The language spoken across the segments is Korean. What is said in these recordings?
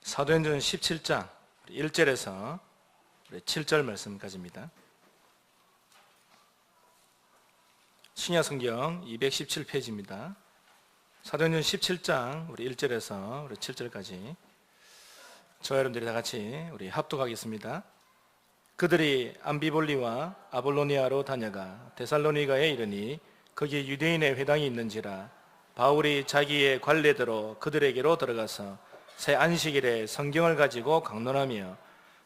사도행전 17장 1절에서 7절 말씀까지입니다. 신약성경 217페이지입니다. 사도행전 17장 1절에서 7절까지 저와 여러분들이 다 같이 우리 합독하겠습니다. 그들이 암비볼리와 아볼로니아로 다녀가 데살로니가에 이르니 거기 유대인의 회당이 있는지라 바울이 자기의 관례대로 그들에게로 들어가서 새 안식일에 성경을 가지고 강론하며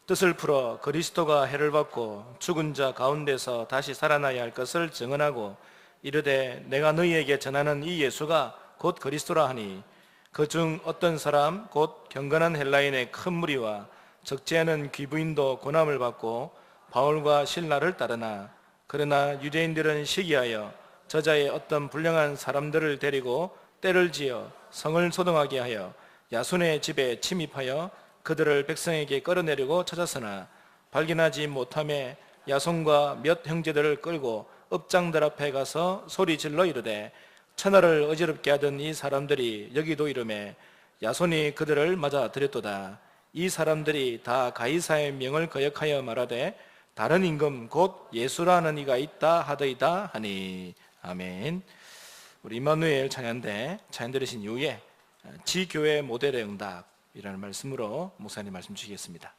뜻을 풀어 그리스도가 해를 받고 죽은 자 가운데서 다시 살아나야 할 것을 증언하고 이르되 내가 너희에게 전하는 이 예수가 곧 그리스도라 하니 그 중 어떤 사람 곧 경건한 헬라인의 큰 무리와 적지 않은 귀부인도 고난을 받고 바울과 실라를 따르나 그러나 유대인들은 시기하여 저자의 어떤 불량한 사람들을 데리고 때를 지어 성을 소동하게 하여 야손의 집에 침입하여 그들을 백성에게 끌어내리고 찾았으나 발견하지 못하매 야손과 몇 형제들을 끌고 읍장들 앞에 가서 소리질러 이르되 천하를 어지럽게 하던 이 사람들이 여기도 이르매 야손이 그들을 맞아들였도다. 이 사람들이 다 가이사의 명을 거역하여 말하되 다른 임금 곧 예수라는 이가 있다 하더이다 하니. 아멘. 우리 임마누엘 찬양대 찬양 들으신 이후에 지교회 모델의 응답이라는 말씀으로 목사님 말씀 주시겠습니다.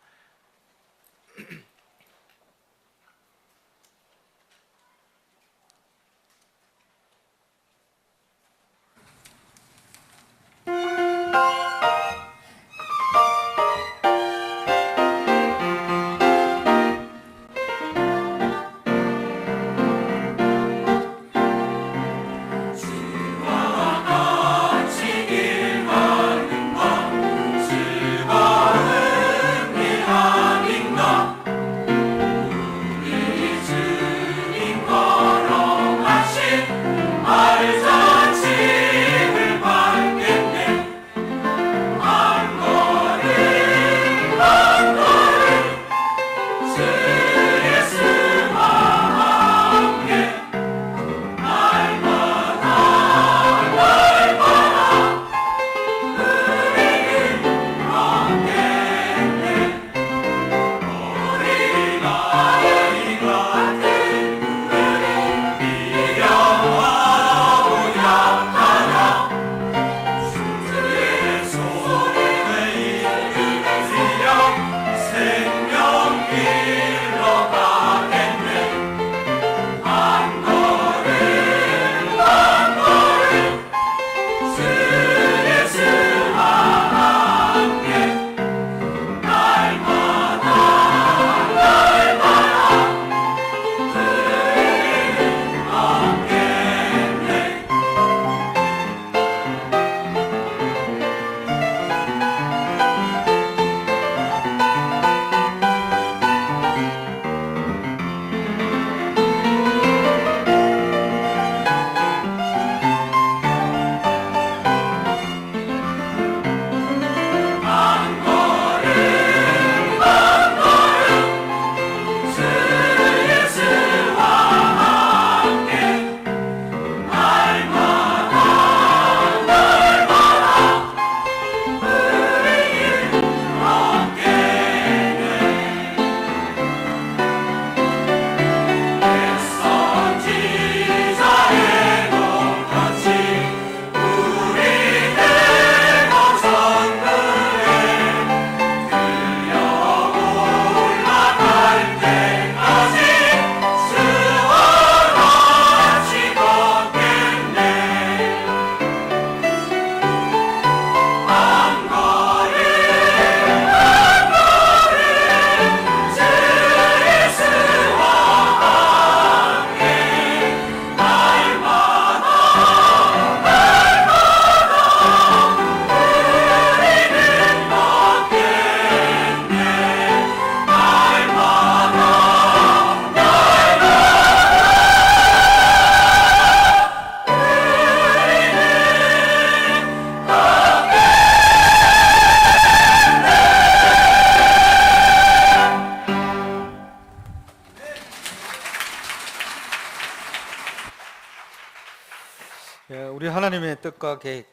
우리 하나님의 뜻과 계획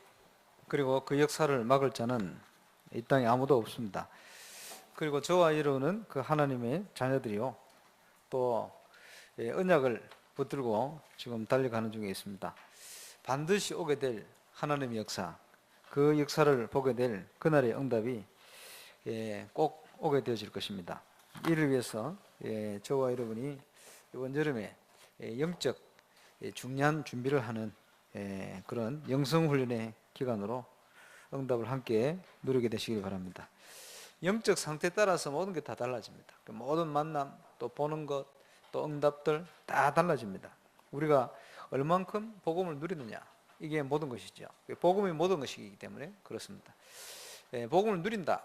그리고 그 역사를 막을 자는 이 땅에 아무도 없습니다. 그리고 저와 여러분은 그 하나님의 자녀들이요. 또 언약을 붙들고 지금 달려가는 중에 있습니다. 반드시 오게 될 하나님의 역사, 그 역사를 보게 될 그날의 응답이 꼭 오게 되어질 것입니다. 이를 위해서 저와 여러분이 이번 여름에 영적 중요한 준비를 하는 그런 영성훈련의 기간으로 응답을 함께 누리게 되시길 바랍니다. 영적 상태에 따라서 모든 게 다 달라집니다. 모든 만남, 또 보는 것, 또 응답들 다 달라집니다. 우리가 얼만큼 복음을 누리느냐, 이게 모든 것이죠. 복음이 모든 것이기 때문에 그렇습니다. 복음을 누린다,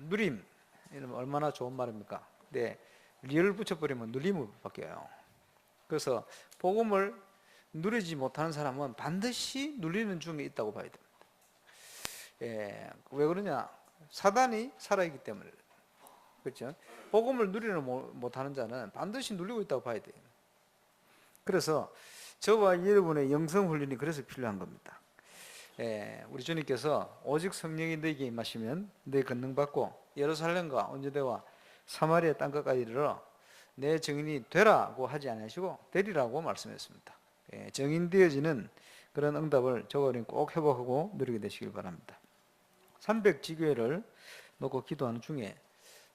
누림, 이러면 얼마나 좋은 말입니까? 근데 리을 붙여버리면 눌림으로 바뀌어요. 그래서 복음을 누리지 못하는 사람은 반드시 눌리는 중에 있다고 봐야 됩니다. 왜 그러냐? 사단이 살아있기 때문에. 그렇죠? 복음을 누리는 못하는 자는 반드시 눌리고 있다고 봐야 돼요. 그래서 저와 여러분의 영성 훈련이 그래서 필요한 겁니다. 우리 주님께서 오직 성령이 너에게 임하시면 너희 권능받고 예루살렘과 온유대와 사마리아 땅끝까지 이르러 내 증인이 되라고 하지 않으시고 되리라고 말씀했습니다. 증인되어지는 그런 응답을 저와 여러분 꼭 회복하고 누리게 되시길 바랍니다. 300지교회를 놓고 기도하는 중에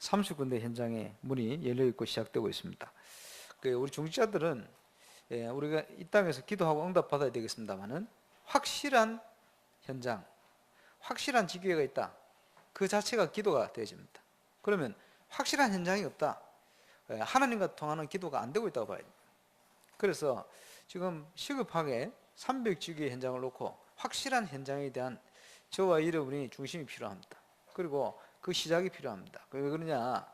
30군데 현장에 문이 열려있고 시작되고 있습니다. 우리 중직자들은 우리가 이 땅에서 기도하고 응답받아야 되겠습니다만은 확실한 현장, 확실한 지교회가 있다. 그 자체가 기도가 되어집니다. 그러면 확실한 현장이 없다. 하나님과 통하는 기도가 안 되고 있다고 봐야 됩니다. 그래서 지금 시급하게 300지교회 현장을 놓고 확실한 현장에 대한 저와 여러분이 중심이 필요합니다. 그리고 그 시작이 필요합니다. 왜 그러냐?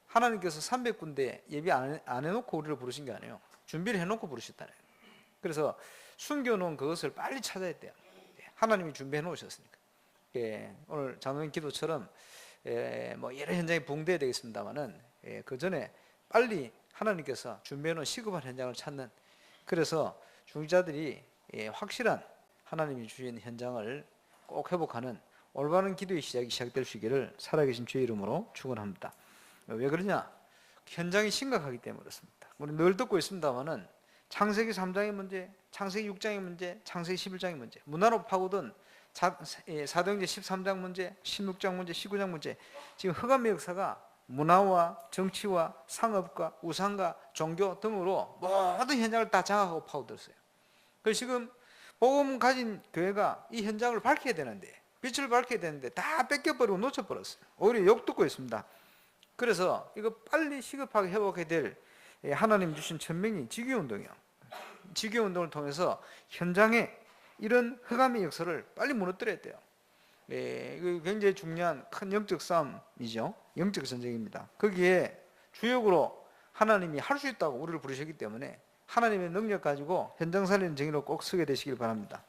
하나님께서 300군데 예비 안 해놓고 우리를 부르신 게 아니에요. 준비를 해놓고 부르셨다네요. 그래서 숨겨놓은 그것을 빨리 찾아야 돼요. 하나님이 준비해 놓으셨으니까. 오늘 장로님 기도처럼 뭐 여러 현장이 부흥돼야 되겠습니다만은 그 전에 빨리 하나님께서 준비해 놓은 시급한 현장을 찾는, 그래서 중직자들이 확실한 하나님이 주신 현장을 꼭 회복하는 올바른 기도의 시작이 시작될 수 있기를 살아계신 주의 이름으로 축원합니다. 왜 그러냐? 현장이 심각하기 때문에 그렇습니다. 우리 늘 듣고 있습니다만은 창세기 3장의 문제, 창세기 6장의 문제, 창세기 11장의 문제, 문화로 파고든 사도행전 13장 문제, 16장 문제, 19장 문제, 지금 흑암의 역사가 문화와 정치와 상업과 우상과 종교 등으로 모든 현장을 다 장악하고 파고들었어요. 그래서 지금 복음 가진 교회가 이 현장을 밝혀야 되는데, 빛을 밝혀야 되는데 다 뺏겨버리고 놓쳐버렸어요. 오히려 욕 듣고 있습니다. 그래서 이거 빨리 시급하게 회복해야 될 하나님 주신 천명이 지교운동이요. 지교운동을 통해서 현장에 이런 흑암의 역사를 빨리 무너뜨려야 돼요. 이거 굉장히 중요한 큰 영적 싸움이죠. 영적 전쟁입니다. 거기에 주역으로 하나님이 할 수 있다고 우리를 부르셨기 때문에 하나님의 능력 가지고 현장 살리는 정의로 꼭 서게 되시길 바랍니다.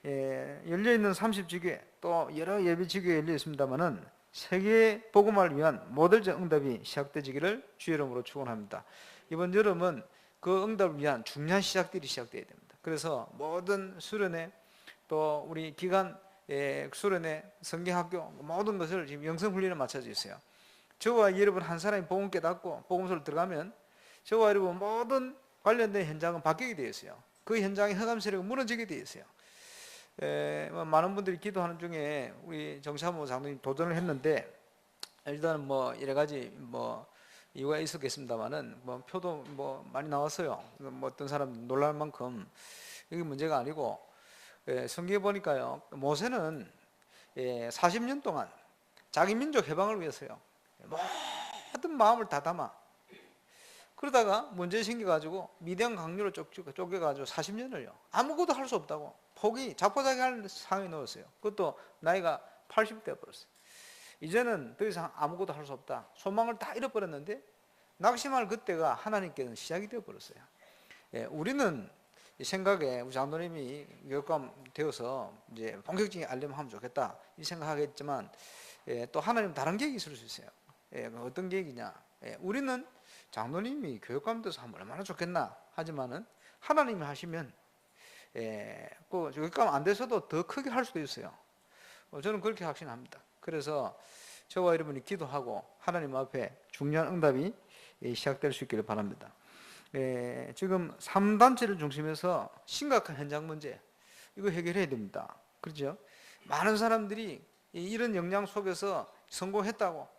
열려있는 30지교회 또 여러 예배지교회 열려 있습니다만은 세계 복음화를 위한 모델적 응답이 시작되기를 주의 이름으로 축원합니다. 이번 여름은 그 응답을 위한 중요한 시작들이 시작되어야 됩니다. 그래서 모든 수련회 또 우리 기관 수련회 성경학교 모든 것을 지금 영성훈련에 맞춰져 있어요. 저와 여러분 한 사람이 복음 깨닫고 복음소를 들어가면 저와 여러분 모든 관련된 현장은 바뀌게 되어 있어요. 그 현장의 흑암 세력은 무너지게 되어 있어요. 많은 분들이 기도하는 중에 우리 정찬모 장로님 도전을 했는데, 일단은 뭐 여러 가지 뭐 이유가 있었겠습니다만은 뭐 표도 뭐 많이 나왔어요. 뭐 어떤 사람 놀랄 만큼 이게 문제가 아니고, 성경에 보니까요, 모세는 40년 동안 자기 민족 해방을 위해서요 모든 마음을 다 담아, 그러다가 문제 생겨가지고 미디안 강류로 쫓겨가지고 40년을요 아무것도 할 수 없다고 자포자기할 상황에 넣었어요. 그것도 나이가 80대 되어버렸어요. 이제는 더 이상 아무것도 할 수 없다, 소망을 다 잃어버렸는데 낙심할 그때가 하나님께는 시작이 되어버렸어요. 우리는 이 생각에 우리 장로님이 교육감 되어서 이제 본격적인 알림을 하면 좋겠다 이 생각하겠지만, 또 하나님 다른 계획이 있을 수 있어요. 어떤 계획이냐? 우리는 장로님이 교육감 돼서 하면 얼마나 좋겠나 하지만은 하나님이 하시면 그 교육감 안 돼서도 더 크게 할 수도 있어요. 저는 그렇게 확신합니다. 그래서 저와 여러분이 기도하고 하나님 앞에 중요한 응답이 시작될 수 있기를 바랍니다. 지금 3단체를 중심해서 심각한 현장 문제 이거 해결해야 됩니다. 그렇죠? 많은 사람들이 이런 영향 속에서 성공했다고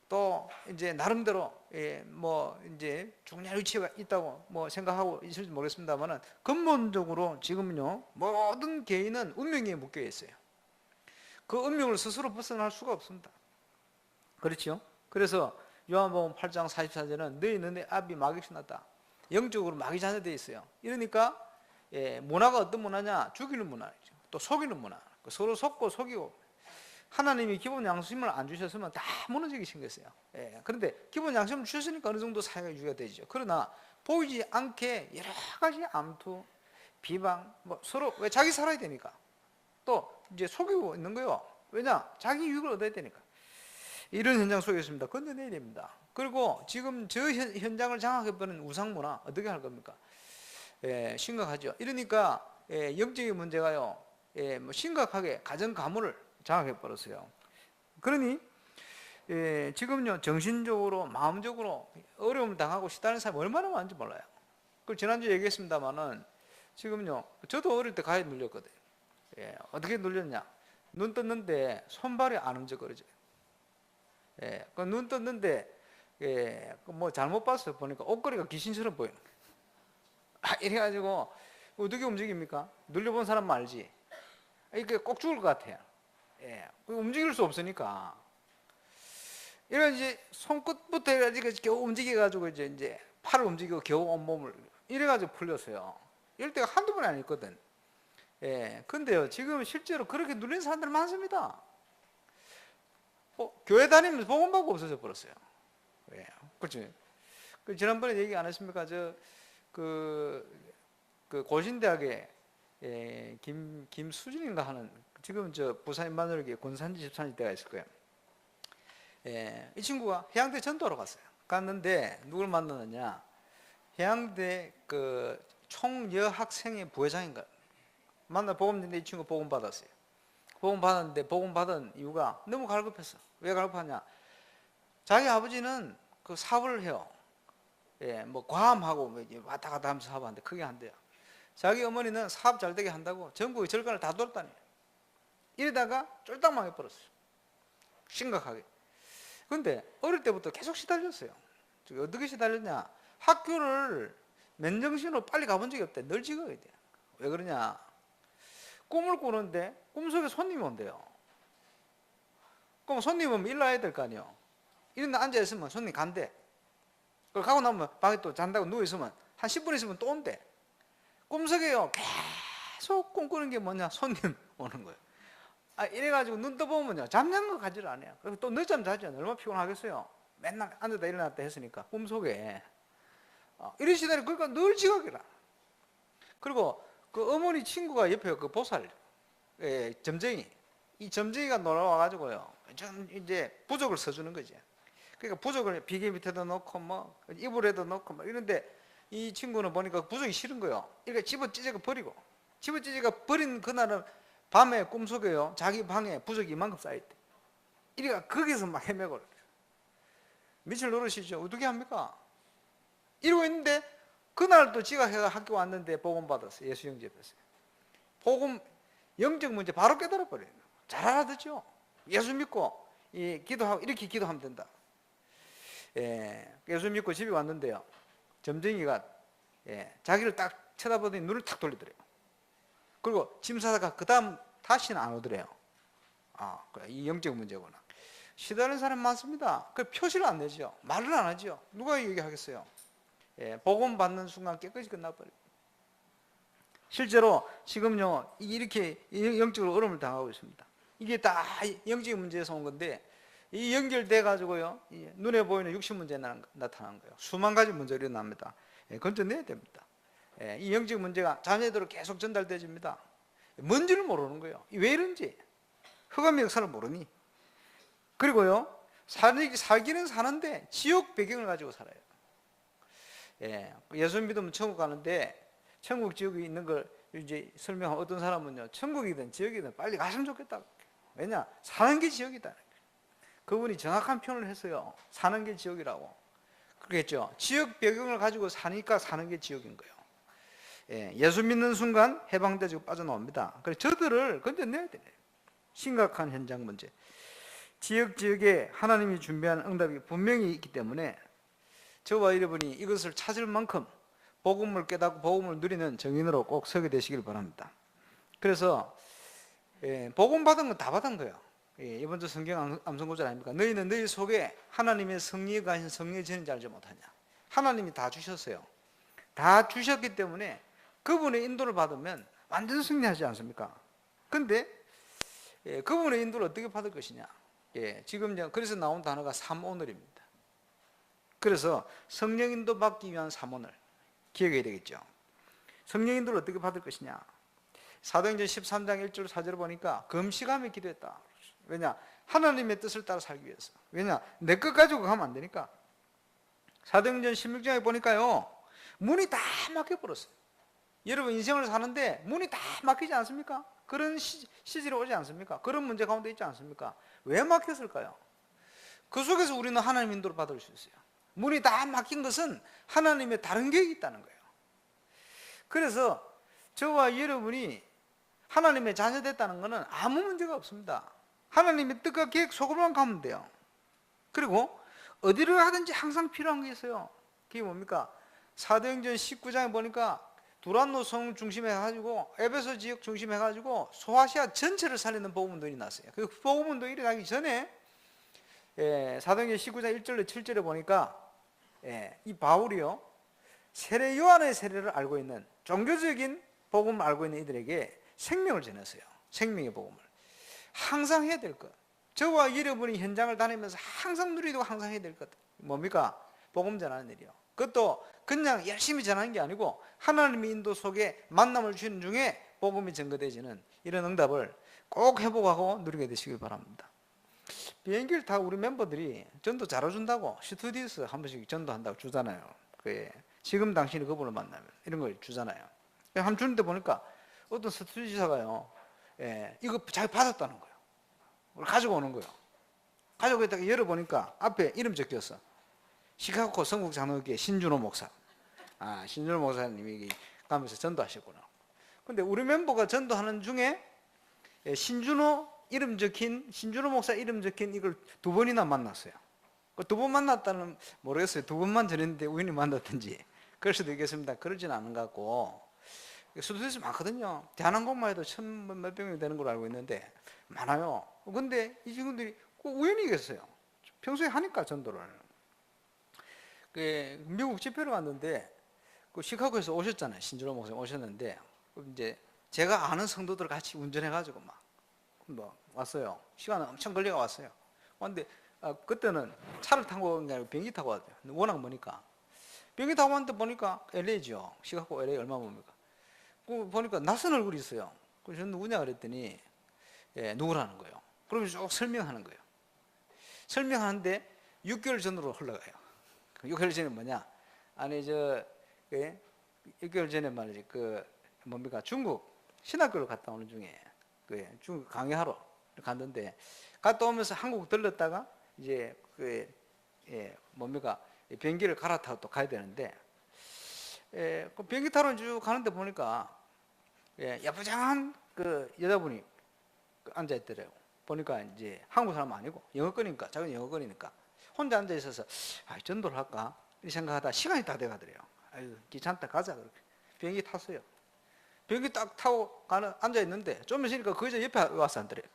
또 이제 나름대로 뭐 이제 중요한 위치가 있다고 뭐 생각하고 있을지 모르겠습니다만은 근본적으로 지금요 모든 개인은 운명에 묶여 있어요. 그 운명을 스스로 벗어날 수가 없습니다. 그렇죠? 그래서 요한복음 8장 44절은 너희 앞이 마귀 신났다. 영적으로 마귀 자녀되어 있어요. 이러니까 문화가 어떤 문화냐? 죽이는 문화죠. 또 속이는 문화. 서로 속고 속이고 하나님이 기본 양심을 안 주셨으면 다 무너지기 생겼어요. 그런데 기본 양심을 주셨으니까 어느 정도 사회가 유지가 되죠. 그러나 보이지 않게 여러 가지 암투, 비방, 뭐 서로 왜 자기 살아야 되니까 또 이제 속이고 있는 거요. 왜냐? 자기 유익을 얻어야 되니까. 이런 현장 속에 있습니다. 건져내야 됩니다. 그리고 지금 저 현장을 장악해버리는 우상문화 어떻게 할 겁니까? 심각하죠. 이러니까 영적인 문제가요 뭐 심각하게 가정 가문을 장악해버렸어요. 그러니 지금요 정신적으로 마음적으로 어려움을 당하고 시달리는 사람이 얼마나 많은지 몰라요. 그 지난주에 얘기했습니다마는 지금요 저도 어릴 때 가해 눌렸거든요. 어떻게 눌렸냐? 눈 떴는데 손발이 안 움직여져. 눈 떴는데 뭐 잘못 봤어요. 보니까 옷걸이가 귀신처럼 보이는 거예요. 이래가지고 어떻게 움직입니까? 눌려본 사람만 알지. 이게 꼭 죽을 것 같아요. 움직일 수 없으니까. 이래 이제 손끝부터 해가지고 겨우 움직여가지고 이제 팔을 움직이고 겨우 온몸을 이래가지고 풀렸어요. 이럴 때가 한두 번이 아니거든. 근데요 지금 실제로 그렇게 눌린 사람들 많습니다. 교회 다니면서 복음받고 없어져 버렸어요. 그렇죠. 그 지난번에 얘기 안 했습니까? 그 고신대학에 김수진인가 하는 지금 저 부산 인만여기 권산지 집산지 때가 있을 거예요. 이 친구가 해양대 전도하러 갔어요. 갔는데 누굴 만나느냐? 해양대 그 총여학생회 부회장인가 만나 복음 듣는데 이 친구 복음 받았어요. 복음 받았는데 복음 받은 이유가 너무 갈급했어. 왜 갈급하냐? 자기 아버지는 그 사업을 해요. 뭐 과함하고 뭐 왔다 갔다 하면서 사업하는데 크게 한대요. 자기 어머니는 사업 잘 되게 한다고 전국의 절간을 다 돌았다니. 이러다가 쫄딱 망해버렸어요. 심각하게. 근데 어릴 때부터 계속 시달렸어요. 어떻게 시달렸냐? 학교를 맨정신으로 빨리 가본 적이 없대. 늘 지각해야 돼. 왜 그러냐? 꿈을 꾸는데 꿈속에 손님이 온대요. 그럼 손님 오면 일어나야 될 거 아니에요. 이런 데 앉아있으면 손님 간대. 그걸 가고 나면 방에 또 잔다고 누워있으면 한 10분 있으면 또 온대. 꿈속에요 계속 꿈꾸는 게 뭐냐? 손님 오는 거예요. 이래가지고 눈 떠보면요 잠자는 거 가지를 안 해요. 그리고 또 늦잠 자죠. 얼마나 피곤하겠어요. 맨날 앉았다 일어났다 했으니까 꿈속에 이런 시대를 그러니까 늘 지각이라. 그리고 그 어머니 친구가 옆에 그 보살 점쟁이 이 점쟁이가 놀아와가지고요 좀 이제 부적을 써주는 거지. 그러니까 부적을 비계 밑에다 넣고 뭐 이불에다 넣고 뭐 이런데 이 친구는 보니까 부적이 싫은 거예요. 그러니까 집어 찢어가 버리고 집어 찢어가 버린 그날은 밤에 꿈속에요 자기 방에 부적이 이만큼 쌓여있대. 이래가 거기서 막 헤매고 미칠 노릇이죠. 어떻게 합니까? 이러고 있는데 그날 또 지가 학교 왔는데 복음 받았어요. 예수 형제 뵀어요. 복음 영적 문제 바로 깨달아 버려요. 잘 알아듣죠. 예수 믿고 기도하고 이렇게 기도하면 된다. 예수 믿고 집에 왔는데요. 점쟁이가 자기를 딱 쳐다보더니 눈을 탁 돌리더래요. 그리고 짐 싸다가 그 다음 다시는 안 오더래요. 이 영적 문제구나. 시달리는 사람 많습니다. 그 표시를 안 내죠. 말을 안 하죠. 누가 얘기하겠어요. 복음 받는 순간 깨끗이 끝나버려요. 실제로 지금요 이렇게 영적으로 어려움을 당하고 있습니다. 이게 다 영적인 문제에서 온 건데 이 연결돼 가지고요 눈에 보이는 육신 문제 나타나는 거예요. 수만 가지 문제가 일어납니다. 건져내야 됩니다. 이 영적 문제가 자녀들로 계속 전달되집니다. 뭔지를 모르는 거예요. 왜 이런지 흑암의 역사를 모르니. 그리고요 살기는 사는데 지옥 배경을 가지고 살아요. 예수 믿으면 천국 가는데 천국 지옥이 있는 걸 이제 설명한 어떤 사람은요 천국이든 지옥이든 빨리 갔으면 좋겠다. 왜냐 사는 게 지옥이다. 그분이 정확한 표현을 했어요. 사는 게 지옥이라고. 그랬죠. 지역 배경을 가지고 사니까 사는 게 지옥인 거예요. 예수 믿는 순간 해방되지고 빠져나옵니다. 그래서 저들을 건져내야 되네. 심각한 현장 문제. 지역에 하나님이 준비한 응답이 분명히 있기 때문에 저와 여러분이 이것을 찾을 만큼 복음을 깨닫고 복음을 누리는 정인으로 꼭 서게 되시길 바랍니다. 그래서 복음 받은 건 다 받은 거예요. 이번 주 성경 암송 구절 아닙니까? 너희는 너희 속에 하나님의 성령이 가신 성령의 전인지 알지 못하냐. 하나님이 다 주셨어요. 다 주셨기 때문에 그분의 인도를 받으면 완전 승리하지 않습니까? 근데 그분의 인도를 어떻게 받을 것이냐. 지금 그래서 나온 단어가 삼오늘입니다. 그래서 성령 인도 받기 위한 삼오늘 기억해야 되겠죠. 성령 인도를 어떻게 받을 것이냐. 사도행전 13장 1절 4절을 보니까 금식하며 기도했다. 왜냐? 하나님의 뜻을 따라 살기 위해서. 왜냐? 내 것 가지고 가면 안 되니까. 사도행전 16장에 보니까요, 문이 다 막혀버렸어요. 여러분 인생을 사는데 문이 다 막히지 않습니까? 그런 시절이 오지 않습니까? 그런 문제 가운데 있지 않습니까? 왜 막혔을까요? 그 속에서 우리는 하나님 인도를 받을 수 있어요. 문이 다 막힌 것은 하나님의 다른 계획이 있다는 거예요. 그래서 저와 여러분이 하나님의 자녀됐다는 것은 아무 문제가 없습니다. 하나님의 뜻과 계획 속으로만 가면 돼요. 그리고 어디를 하든지 항상 필요한 게 있어요. 그게 뭡니까? 사도행전 19장에 보니까 두란노 성 중심해가지고 에베소 지역 중심해가지고 소아시아 전체를 살리는 복음운동이 났어요. 그 복음운동이 일어나기 전에 사도행전 19장 1절로 7절에 보니까 이 바울이요, 세례 요한의 세례를 알고 있는 종교적인 복음을 알고 있는 이들에게 생명을 전했어요. 생명의 복음을 항상 해야 될 것. 저와 여러분이 현장을 다니면서 항상 누리고 항상 해야 될 것 뭡니까? 복음 전하는 일이요. 그것도 그냥 열심히 전하는 게 아니고 하나님의 인도 속에 만남을 주는 중에 복음이 전거되지는 이런 응답을 꼭 회복하고 누리게 되시길 바랍니다. 비행기를 타고 우리 멤버들이 전도 잘해준다고 스튜디오스 한 번씩 전도한다고 주잖아요. 지금 당신이 그분을 만나면 이런 걸 주잖아요. 한번 주는데 보니까 어떤 스튜디오사가요, 이거 자기 받았다는 거예요. 그걸 가지고 오는 거예요. 가지고 있다가 열어보니까 앞에 이름 적혔어. 시카고 성국장로교회 신준호 목사. 신준호 목사님이 가면서 전도하셨구나. 근데 우리 멤버가 전도하는 중에 신준호 이름 적힌, 신준호 목사 이름 적힌 이걸 두 번이나 만났어요. 두 번 만났다는 모르겠어요. 두 번만 전했는데 우연히 만났든지 그럴 수도 있겠습니다. 그러진 않은 것 같고, 스튜디오스 많거든요. 대한항공만 해도 1000몇 명이 되는 걸로 알고 있는데 많아요. 근데 이 친구들이 우연이겠어요. 평소에 하니까 전도를. 미국 집회를 왔는데 시카고에서 오셨잖아요. 신준호 목사님 오셨는데 이제 제가 아는 성도들 같이 운전해가지고 막 왔어요. 시간은 엄청 걸려가 왔어요. 근데 그때는 차를 타고 온 게 아니고 비행기 타고 왔대요. 워낙 머니까 비행기 타고 왔는데 보니까 LA죠. 시카고 LA 얼마 봅니까? 보니까 낯선 얼굴이 있어요. 그래서 저 누구냐 그랬더니 누구라는 거예요. 그러면 쭉 설명하는 거예요. 설명하는데 6개월 전으로 흘러가요. 6개월 전에 뭐냐? 아니 6개월 전에 말이지 뭡니까? 중국 신학교를 갔다 오는 중에 중국 강의하러 갔는데 갔다 오면서 한국 들렀다가 이제 뭡니까? 비행기를 갈아타고 또 가야 되는데 그 비행기 타러 쭉 가는데 보니까 야부장한 여자분이 앉아 있더래요. 보니까 이제 한국 사람 아니고 영어권이니까, 자기는 영어권이니까 혼자 앉아 있어서 전도를 할까 이 생각하다 시간이 다 돼가더래요. 아유 귀찮다 가자 그렇게 비행기 탔어요. 비행기 딱 타고 앉아 있는데 좀 있으니까 그 여자 옆에 와서 앉더래요.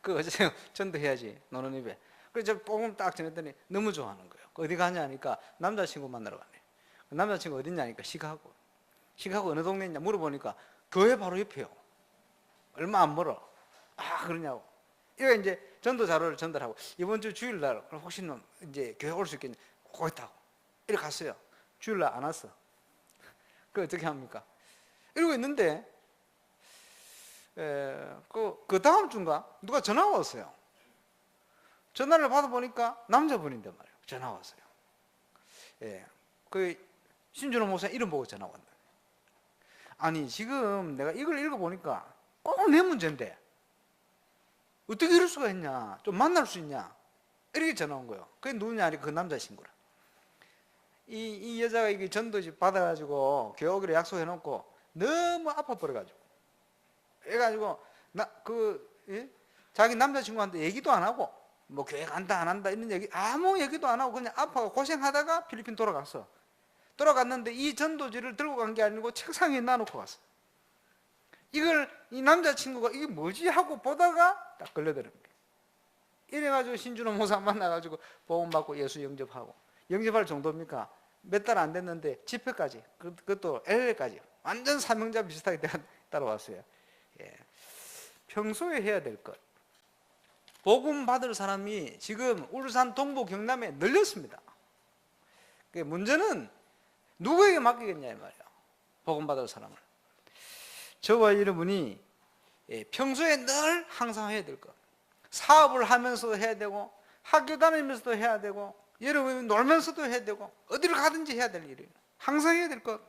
그 어제 전도해야지 노는 입에. 그래서 저 뽕을 딱 전했더니 너무 좋아하는 거예요. 어디 가냐 하니까 남자친구 만나러 가네. 남자친구 어딨냐니까 시카고 어느 동네 있냐 물어보니까 교회 바로 옆에요. 얼마 안 멀어. 그러냐고. 이거 이제 전도 자료를 전달하고 이번 주 주일날 혹시 이제 교회 올 수 있겠냐? 오고 있다고. 이렇게 갔어요. 주일날 안 왔어. 그 어떻게 합니까? 이러고 있는데 그 다음 주인가 누가 전화가 왔어요. 전화를 받아보니까 남자분인데 말이에요. 전화 왔어요. 신준호 목사 이름 보고 전화 왔네. 아니 지금 내가 이걸 읽어보니까 꼭 내 문제인데 어떻게 이럴 수가 있냐? 좀 만날 수 있냐? 이렇게 전화 온 거예요. 그게 누구냐? 아니 그 남자 친구라. 이 여자가 이게 전도집 받아가지고 교회 오기로 약속해놓고 너무 아파버려가지고 해가지고 자기 남자친구한테 얘기도 안 하고 뭐 교회 간다 안 한다 이런 얘기 아무 얘기도 안 하고 그냥 아파가 고생하다가 필리핀 돌아갔어. 돌아갔는데 이 전도지를 들고 간 게 아니고 책상 위에 놔놓고 갔어. 이걸 이 남자친구가 이게 뭐지 하고 보다가 딱 걸려드는 거예요. 이래가지고 신준호 목사 만나가지고 복음 받고 예수 영접하고 영접할 정도입니까? 몇 달 안 됐는데 집회까지 그것도 LA까지 완전 사명자 비슷하게 따라왔어요. 예. 평소에 해야 될 것. 복음 받을 사람이 지금 울산 동부 경남에 늘렸습니다. 문제는 누구에게 맡기겠냐 이 말이에요. 복음 받을 사람을. 저와 여러분이 평소에 늘 항상 해야 될 것. 사업을 하면서도 해야 되고 학교 다니면서도 해야 되고 여러분이 놀면서도 해야 되고 어디를 가든지 해야 될 일이에요. 항상 해야 될 것.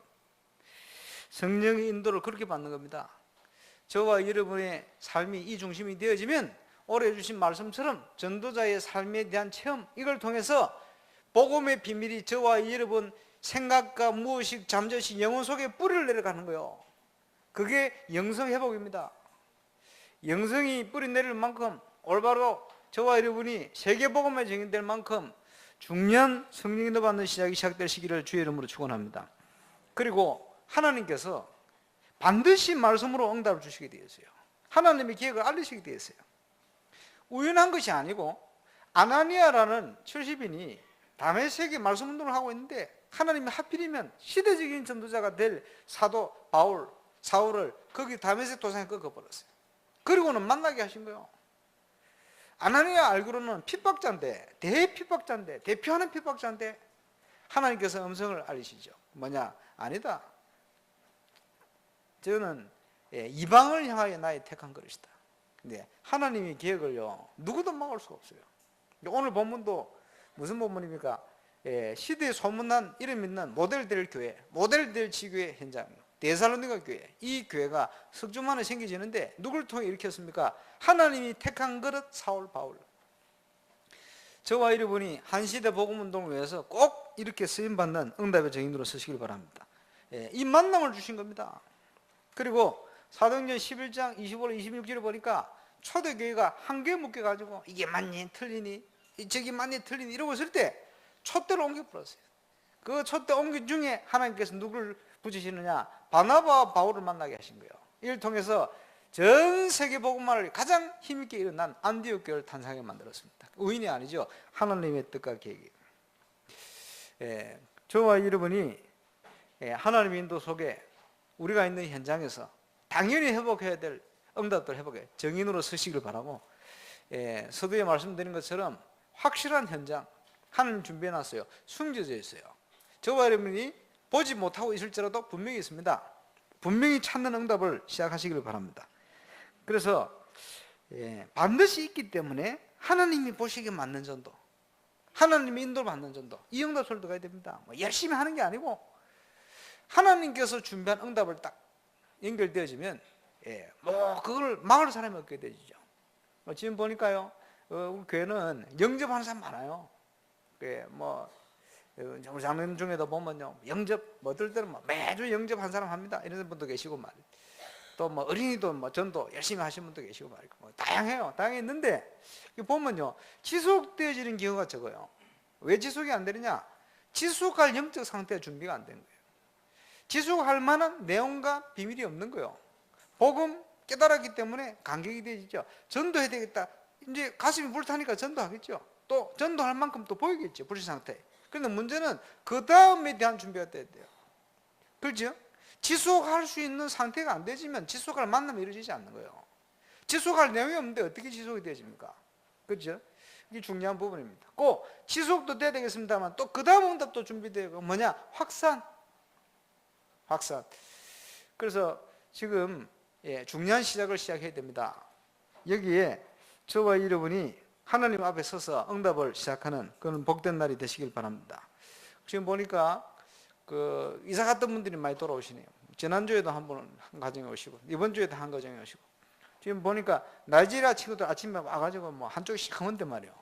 성령의 인도를 그렇게 받는 겁니다. 저와 여러분의 삶이 이 중심이 되어지면 오래 주신 말씀처럼 전도자의 삶에 대한 체험 이걸 통해서 복음의 비밀이 저와 여러분 생각과 무의식 잠재의식 영혼 속에 뿌리를 내려가는 거예요. 그게 영성 회복입니다. 영성이 뿌리 내릴 만큼 올바로 저와 여러분이 세계복음에 적용될 만큼 중요한 성령인도 받는 시작이 시작될 시기를 주의 이름으로 축원합니다. 그리고 하나님께서 반드시 말씀으로 응답을 주시게 되었어요. 하나님의 계획을 알리시게 되었어요. 우연한 것이 아니고 아나니아라는 70인이 다메섹에 말씀 운동을 하고 있는데 하나님이 하필이면 시대적인 전도자가 될 사도 사울을 거기 다메섹 도상에 꺾어버렸어요. 그리고는 만나게 하신 거예요. 아나니아 알기로는 핍박자인데 대핍박자인데 대표하는 핍박자인데 하나님께서 음성을 알리시죠. 뭐냐? 아니다. 저는 이방을 향하여 나의 택한 그릇이다. 근데 하나님의 계획을요 누구도 막을 수가 없어요. 오늘 본문도 무슨 본문입니까? 시대에 소문난 이름 있는 모델될 교회, 모델될 지교회 현장, 데살로니가 교회. 이 교회가 석주 만에 생겨지는데 누굴 통해 일으켰습니까? 하나님이 택한 그릇 사울 바울. 저와 여러분이 한 시대 복음 운동을 위해서 꼭 이렇게 쓰임 받는 응답의 증인으로 서시길 바랍니다. 이 만남을 주신 겁니다. 그리고 사도행전 11장 25절 26절을 보니까 초대교회가 한개 묶여가지고 이게 맞니 틀리니 저기 맞니 틀리니 이러고 있을 때 촛대를 옮겨 버렸어요. 그 촛대 옮긴 중에 하나님께서 누구를 붙이시느냐? 바나바와 바울을 만나게 하신 거예요. 이를 통해서 전 세계 복음화를 가장 힘있게 일어난 안디옥 교회를 탄생하게 만들었습니다. 우연이 아니죠. 하나님의 뜻과 계획이. 저와 여러분이 하나님의 인도 속에 우리가 있는 현장에서 당연히 회복해야 될 응답들 회복해 정인으로 서시길 바라고, 서두에 말씀드린 것처럼 확실한 현장 하나님 준비해놨어요. 숨겨져 있어요. 저와 여러분이 보지 못하고 있을지라도 분명히 있습니다. 분명히 찾는 응답을 시작하시길 바랍니다. 그래서 반드시 있기 때문에 하나님이 보시기에 맞는 전도, 하나님이 인도를 받는 전도, 이 응답 소리도 가야 됩니다. 뭐 열심히 하는 게 아니고 하나님께서 준비한 응답을 딱 연결되어지면 뭐 그걸 막을 사람이 없게 되죠. 지금 보니까요, 우리 교회는 영접하는 사람 많아요. 뭐 우리 장로님 중에도 보면요, 영접 어떨 때는 뭐 매주 영접한 사람 합니다 이런 분도 계시고 말이에요. 또 뭐 어린이도 뭐 전도 열심히 하시는 분도 계시고 말이에요. 뭐 다양해요. 다양했는데 보면요, 지속되어지는 경우가 적어요. 왜 지속이 안 되느냐? 지속할 영적 상태가 준비가 안 된 거예요. 지속할 만한 내용과 비밀이 없는 거예요. 복음 깨달았기 때문에 간격이 되죠. 전도해야 되겠다. 이제 가슴이 불타니까 전도하겠죠. 또 전도할 만큼 또 보이겠죠. 불신 상태. 그런데 문제는 그 다음에 대한 준비가 돼야 돼요. 그렇죠? 지속할 수 있는 상태가 안 되지면 지속할 만남이 이루어지지 않는 거예요. 지속할 내용이 없는데 어떻게 지속이 되어집니까? 그렇죠? 이게 중요한 부분입니다. 꼭 지속도 돼야 되겠습니다만 또 그 다음 응답도 준비되고 뭐냐? 확산. 그래서 지금 중요한 시작을 시작해야 됩니다. 여기에 저와 여러분이 하나님 앞에 서서 응답을 시작하는 그런 복된 날이 되시길 바랍니다. 지금 보니까 그 이사 갔던 분들이 많이 돌아오시네요. 지난주에도 한 가정에 오시고 이번 주에도 한 가정에 오시고 지금 보니까 나이지리아 친구들 아침에 와가지고 뭐 한쪽이 시커먼데 말이에요.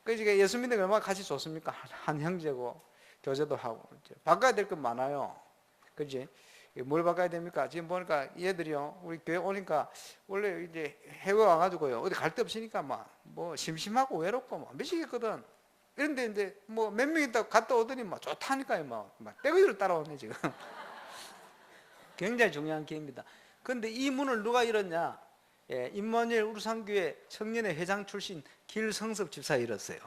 그러니까 예수 믿는 게 얼마나 같이 좋습니까? 한 형제고 교제도 하고 바꿔야 될 건 많아요. 그지? 뭘 바꿔야 됩니까? 지금 보니까 얘들이요, 우리 교회 오니까 원래 이제 해외 와가지고요, 어디 갈 데 없으니까 뭐 심심하고 외롭고 미치겠거든. 이런데 이제 뭐 몇 명 있다고 갔다 오더니 막 좋다니까요, 막 떼거지로 따라오네 지금. 굉장히 중요한 기회입니다. 그런데 이 문을 누가 열었냐? 예, 임마누엘 우루산교회 청년회 회장 출신 길성섭 집사 열었어요.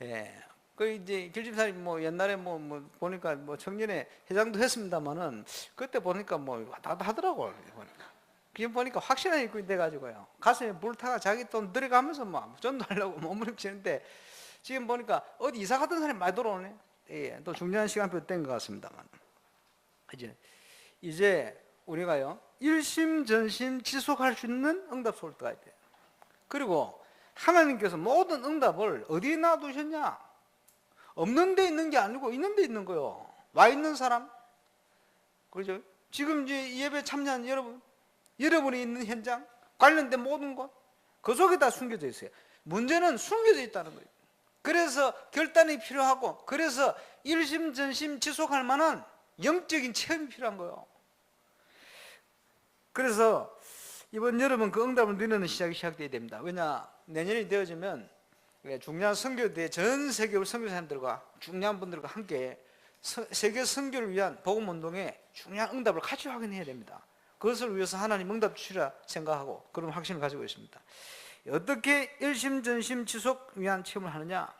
예. 그 이제 길 집사님 뭐 옛날에 뭐 보니까 뭐 청년회 회장도 했습니다만은 그때 보니까 뭐 왔다 갔다 하더라고요. 보니까. 지금 보니까 확실한 일꾼이 돼가지고요. 가슴에 불타가 자기 돈 들어가면서 막 전도하려고 몸부림치는데 지금 보니까 어디 이사 갔던 사람이 많이 돌아오네. 예, 또 중요한 시간표 된 것 같습니다만. 이제 우리가요, 일심전심 지속할 수 있는 응답소를 떠야 돼요. 그리고 하나님께서 모든 응답을 어디에 놔두셨냐? 없는 데 있는 게 아니고 있는 데 있는 거요. 와 있는 사람, 그렇죠? 지금 이제 예배 참여한 여러분이 있는 현장, 관련된 모든 것, 그 속에 다 숨겨져 있어요. 문제는 숨겨져 있다는 거예요. 그래서 결단이 필요하고, 그래서 일심전심 지속할 만한 영적인 체험이 필요한 거예요. 그래서 이번 여름은 그 응답을 누리는 시작이 시작돼야 됩니다. 왜냐, 내년이 되어지면 중요한 선교대 전 세계 선교사님들과 중요한 분들과 함께 세계 선교를 위한 복음 운동에 중요한 응답을 같이 확인해야 됩니다. 그것을 위해서 하나님 응답 주시라 생각하고 그런 확신을 가지고 있습니다. 어떻게 일심전심 지속 위한 체험을 하느냐?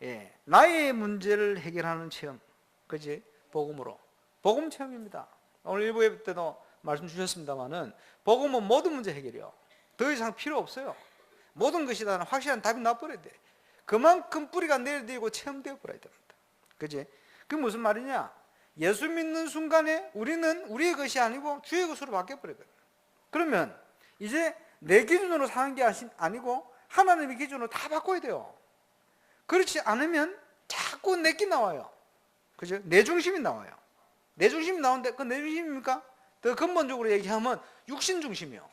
예, 나의 문제를 해결하는 체험, 그지? 복음으로, 복음 체험입니다. 오늘 일부 예배 때도 말씀 주셨습니다만은 복음은 모든 문제 해결이요. 더 이상 필요 없어요. 모든 것이 다 확실한 답이 나버려야 돼. 그만큼 뿌리가 내려되고 체험되어 버려야 됩니다. 그지? 그게 무슨 말이냐? 예수 믿는 순간에 우리는 우리의 것이 아니고 주의 것으로 바뀌어버려요. 그러면 이제 내 기준으로 사는 게 아니고 하나님의 기준으로 다 바꿔야 돼요. 그렇지 않으면 자꾸 내게 나와요. 그죠? 내 중심이 나와요. 내 중심이 나오는데 그 내 중심입니까? 더 근본적으로 얘기하면 육신 중심이요.